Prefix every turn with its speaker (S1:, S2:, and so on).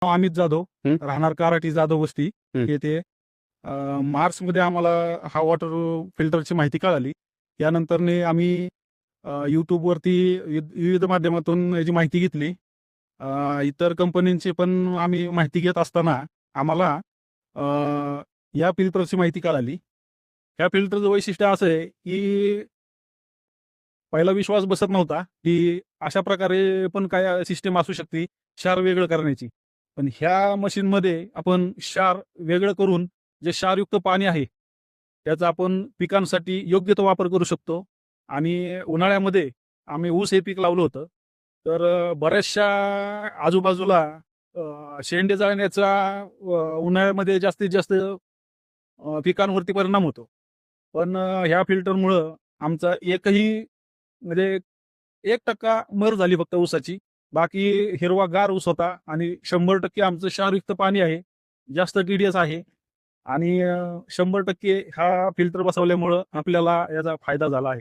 S1: नाव अमित जाधव,
S2: हं.
S1: राहणार कराटी जाधव वस्ती
S2: हं.
S1: येथे. मार्चमध्ये आम्हाला हा वॉटर फिल्टरची माहिती कळाली. त्यानंतरने आम्ही YouTubeवरती विविध माध्यमातून याची माहिती घेतली. इतर कंपन्यांची पण आम्ही माहिती घेत असताना आम्हाला अ, या फिल्टरची माहिती कळाली. या फिल्टरचं वैशिष्ट्य असं आहे, की पहिला विश्वास बसत नव्हता, की अशा प्रकारे पण काय सिस्टम असू शकते, क्षार वेगळं करण्याची. पण ह्या मशीनमध्ये आपण क्षार वेगळं करून जे क्षारयुक्त पाणी आहे, त्याचा आपण पिकांसाठी योग्य तो वापर करू शकतो. आणि उन्हाळ्यामध्ये आम्ही ऊस हे पीक लावलं होतं. तर बऱ्याचशा आजूबाजूला शेंडे जाळण्याचा उन्हाळ्यामध्ये जास्तीत जास्त पिकांवरती परिणाम होतो. पण ह्या फिल्टरमुळं आमचा एकही म्हणजे 1% मर झाली फक्त ऊसाची. बाकी हिरवागार ऊस होता आणि 100% आमचं क्षारयुक्त पाणी आहे. जास्त टी-डी-एस आहे आणि 100% हा फिल्टर बसवल्यामुळं आपल्याला याचा फायदा झाला आहे.